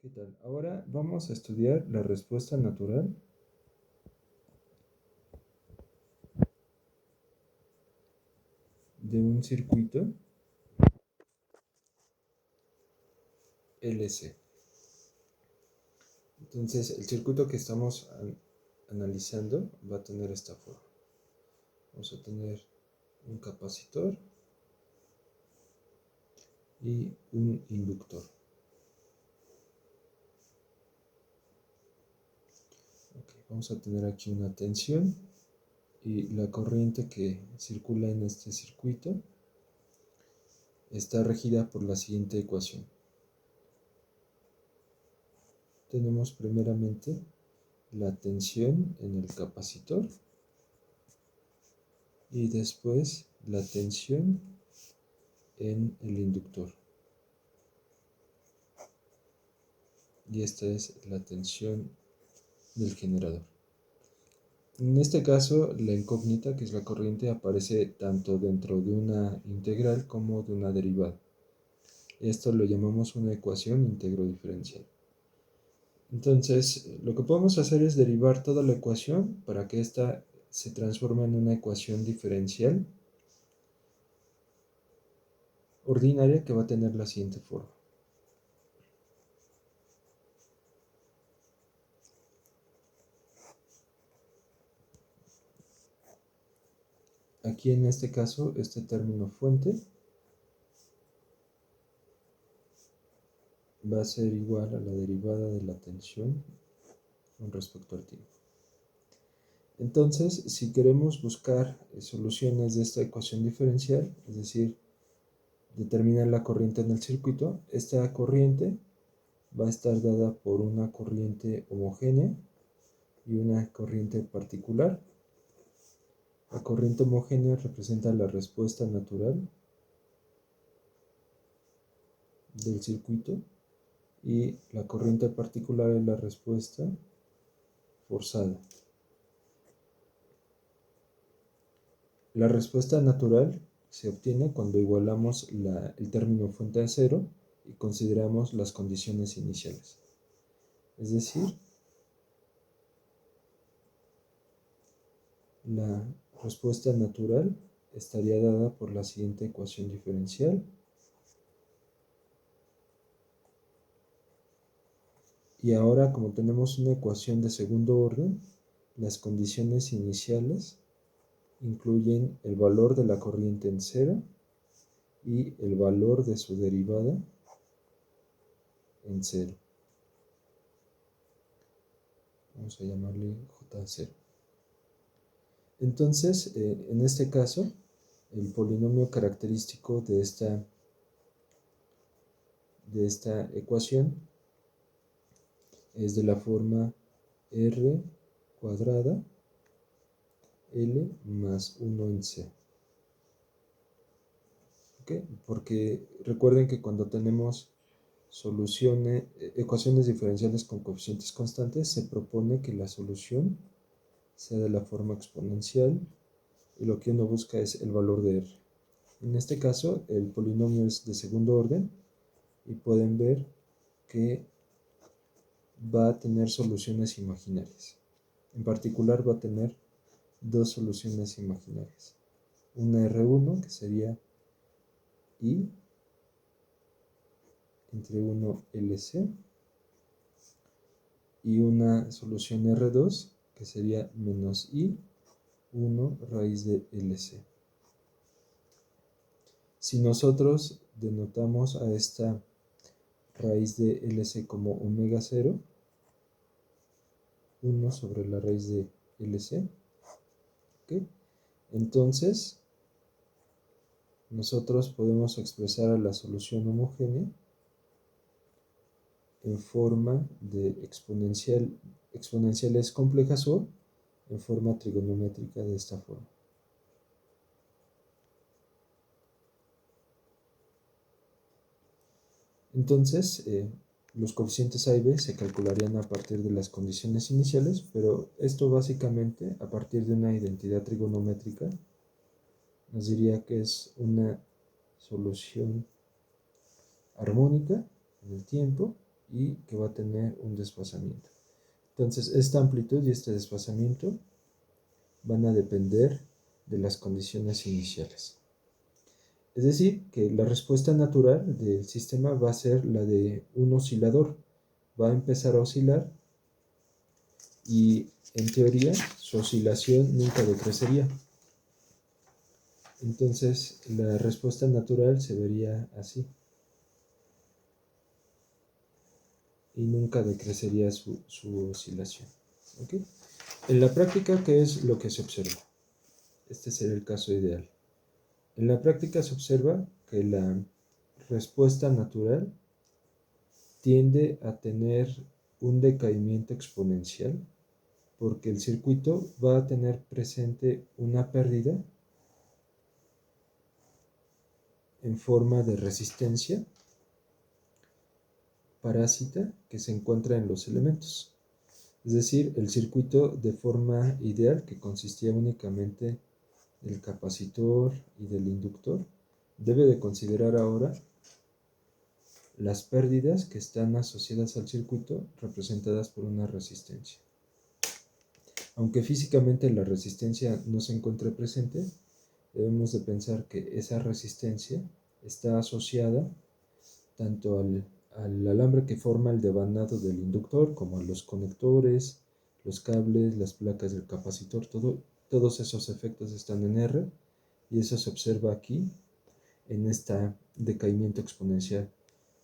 ¿Qué tal? Ahora vamos a estudiar la respuesta natural de un circuito LC. Entonces, el circuito que estamos analizando va a tener esta forma. Vamos a tener un capacitor y un inductor. Vamos a tener aquí una tensión y la corriente que circula en este circuito está regida por la siguiente ecuación. Tenemos primeramente la tensión en el capacitor y después la tensión en el inductor. Y esta es la tensión del generador. En este caso, la incógnita, que es la corriente, aparece tanto dentro de una integral como de una derivada. Esto lo llamamos una ecuación íntegro-diferencial. Entonces, lo que podemos hacer es derivar toda la ecuación para que ésta se transforme en una ecuación diferencial ordinaria que va a tener la siguiente forma. Aquí en este caso, este término fuente va a ser igual a la derivada de la tensión con respecto al tiempo. Entonces, si queremos buscar soluciones de esta ecuación diferencial, es decir, determinar la corriente en el circuito, esta corriente va a estar dada por una corriente homogénea y una corriente particular. La corriente homogénea representa la respuesta natural del circuito y la corriente particular es la respuesta forzada. La respuesta natural se obtiene cuando igualamos el término fuente a cero y consideramos las condiciones iniciales. Es decir, la respuesta natural estaría dada por la siguiente ecuación diferencial. Y ahora, como tenemos una ecuación de segundo orden, las condiciones iniciales incluyen el valor de la corriente en cero y el valor de su derivada en cero. Vamos a llamarle J0. Entonces, en este caso, el polinomio característico de esta ecuación es de la forma r cuadrada L más 1 en C. ¿Okay? Porque recuerden que cuando tenemos ecuaciones diferenciales con coeficientes constantes, se propone que la solución sea de la forma exponencial y lo que uno busca es el valor de R. En este caso, el polinomio es de segundo orden y pueden ver que va a tener soluciones imaginarias. En particular va a tener dos soluciones imaginarias. Una R1, que sería I entre 1 LC, y una solución R2, que sería menos I 1 raíz de LC. Si nosotros denotamos a esta raíz de LC como omega 0, 1 sobre la raíz de LC, ¿okay? Entonces, nosotros podemos expresar a la solución homogénea en forma de exponenciales complejas o en forma trigonométrica de esta forma. Entonces, los coeficientes A y B se calcularían a partir de las condiciones iniciales, pero esto básicamente, a partir de una identidad trigonométrica, nos diría que es una solución armónica en el tiempo y que va a tener un desfasamiento. Entonces, esta amplitud y este desfasamiento van a depender de las condiciones iniciales. Es decir, que la respuesta natural del sistema va a ser la de un oscilador. Va a empezar a oscilar y, en teoría, su oscilación nunca decrecería. Entonces, la respuesta natural se vería así. Y nunca decrecería su oscilación. ¿Okay? En la práctica, ¿qué es lo que se observa? Este sería el caso ideal. En la práctica se observa que la respuesta natural tiende a tener un decaimiento exponencial porque el circuito va a tener presente una pérdida en forma de resistencia parásita que se encuentra en los elementos. Es decir, el circuito de forma ideal, que consistía únicamente del capacitor y del inductor, debe de considerar ahora las pérdidas que están asociadas al circuito representadas por una resistencia. Aunque físicamente la resistencia no se encuentre presente, debemos de pensar que esa resistencia está asociada tanto al alambre que forma el devanado del inductor, como a los conectores, los cables, las placas del capacitor, todos esos efectos están en R, y eso se observa aquí en este decaimiento exponencial.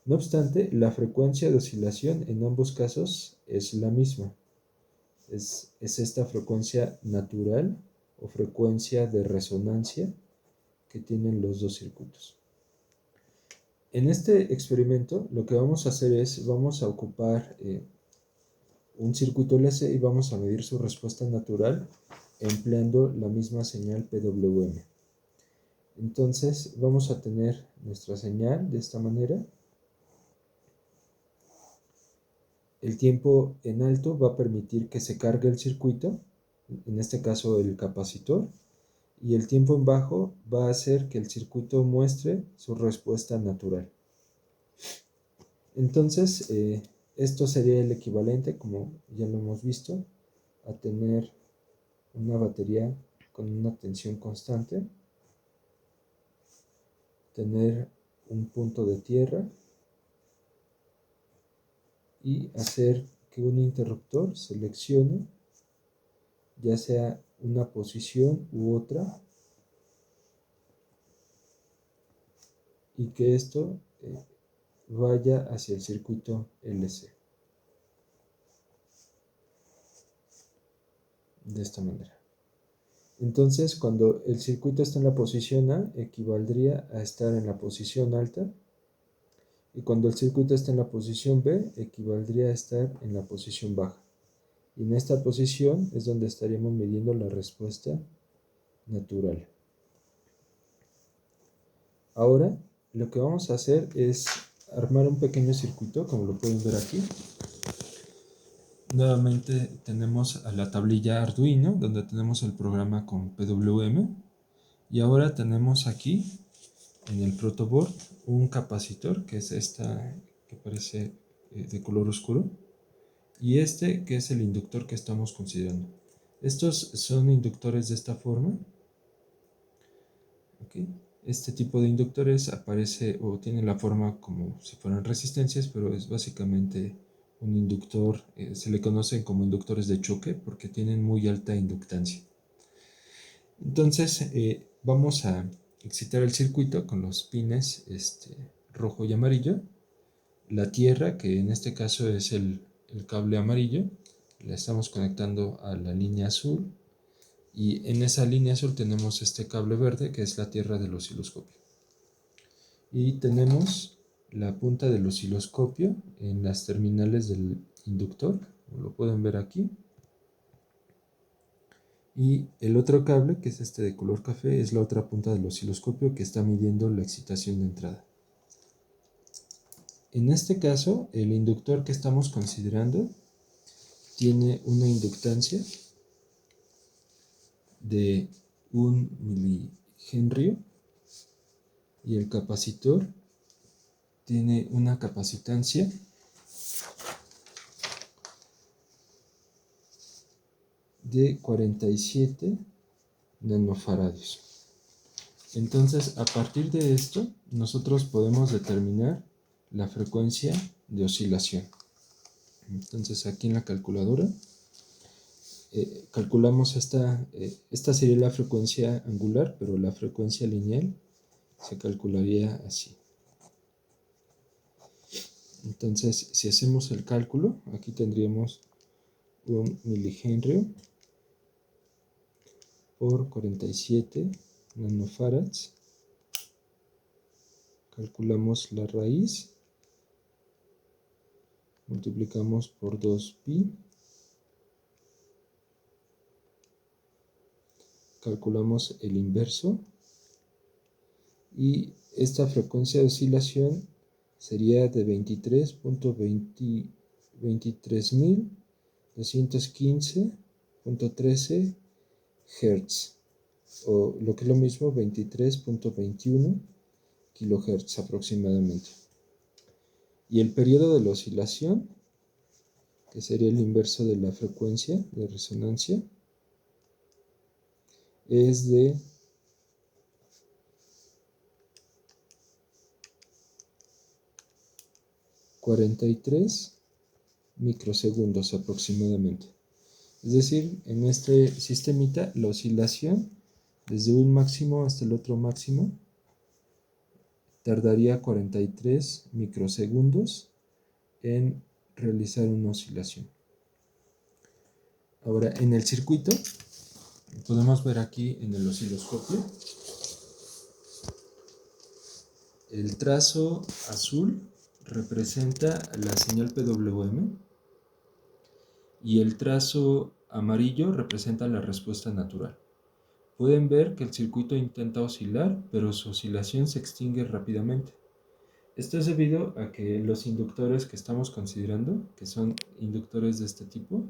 No obstante, la frecuencia de oscilación en ambos casos es la misma. Es esta frecuencia natural o frecuencia de resonancia que tienen los dos circuitos. En este experimento lo que vamos a hacer es, vamos a ocupar un circuito LC y vamos a medir su respuesta natural empleando la misma señal PWM. Entonces vamos a tener nuestra señal de esta manera. El tiempo en alto va a permitir que se cargue el circuito, en este caso el capacitor, y el tiempo en bajo va a hacer que el circuito muestre su respuesta natural. Entonces, esto sería el equivalente, como ya lo hemos visto, a tener una batería con una tensión constante, tener un punto de tierra y hacer que un interruptor seleccione ya sea una posición u otra y que esto vaya hacia el circuito LC de esta manera. Entonces, cuando el circuito está en la posición A, equivaldría a estar en la posición alta, y cuando el circuito está en la posición B, equivaldría a estar en la posición baja. Y en esta posición es donde estaríamos midiendo la respuesta natural. Ahora, lo que vamos a hacer es armar un pequeño circuito, como lo pueden ver aquí. Nuevamente tenemos a la tablilla Arduino, donde tenemos el programa con PWM. Y ahora tenemos aquí, en el protoboard, un capacitor, que es esta que parece de color oscuro. Y este, que es el inductor que estamos considerando. Estos son inductores de esta forma. ¿Okay? Este tipo de inductores aparece o tiene la forma como si fueran resistencias, pero es básicamente un inductor, se le conocen como inductores de choque porque tienen muy alta inductancia. Entonces vamos a excitar el circuito con los pines rojo y amarillo. La tierra, que en este caso es el cable amarillo, la estamos conectando a la línea azul. Y en esa línea azul tenemos este cable verde, que es la tierra del osciloscopio. Y tenemos la punta del osciloscopio en las terminales del inductor, como lo pueden ver aquí. Y el otro cable, que es este de color café, es la otra punta del osciloscopio que está midiendo la excitación de entrada. En este caso, el inductor que estamos considerando tiene una inductancia de 1 milihenrio y el capacitor tiene una capacitancia de 47 nanofaradios. Entonces, a partir de esto, nosotros podemos determinar la frecuencia de oscilación. Entonces, aquí en la calculadora, calculamos esta sería la frecuencia angular, pero la frecuencia lineal se calcularía así. Entonces, si hacemos el cálculo, aquí tendríamos 1 milihenry por 47 nanofarads. Calculamos la raíz, multiplicamos por 2pi, calculamos el inverso y esta frecuencia de oscilación sería de 23.215.13 Hz, o lo que es lo mismo, 23.21 kHz aproximadamente. Y el periodo de la oscilación, que sería el inverso de la frecuencia de resonancia, es de 43 microsegundos aproximadamente. Es decir, en este sistemita, la oscilación desde un máximo hasta el otro máximo tardaría 43 microsegundos en realizar una oscilación. Ahora, en el circuito, podemos ver aquí en el osciloscopio, el trazo azul representa la señal PWM y el trazo amarillo representa la respuesta natural. Pueden ver que el circuito intenta oscilar, pero su oscilación se extingue rápidamente. Esto es debido a que los inductores que estamos considerando, que son inductores de este tipo,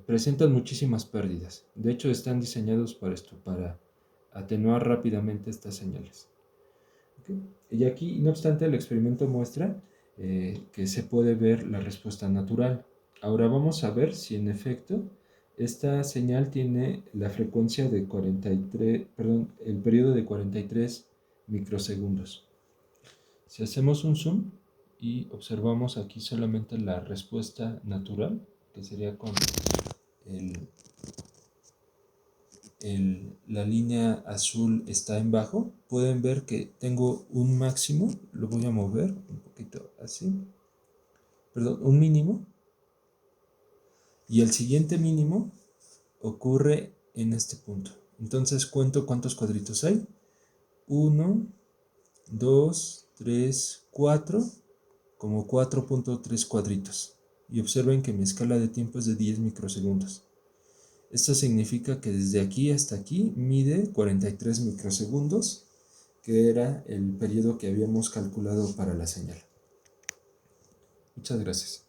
presentan muchísimas pérdidas. De hecho, están diseñados para esto, para atenuar rápidamente estas señales. ¿Okay? Y aquí, no obstante, el experimento muestra que se puede ver la respuesta natural. Ahora vamos a ver si en efecto esta señal tiene la frecuencia de 43, el periodo de 43 microsegundos. Si hacemos un zoom y observamos aquí solamente la respuesta natural, que sería con la línea azul está en bajo, pueden ver que tengo un máximo, lo voy a mover un poquito así, un mínimo, y el siguiente mínimo ocurre en este punto. Entonces cuento cuántos cuadritos hay. 1, 2, 3, 4, como 4.3 cuadritos. Y observen que mi escala de tiempo es de 10 microsegundos. Esto significa que desde aquí hasta aquí mide 43 microsegundos, que era el periodo que habíamos calculado para la señal. Muchas gracias.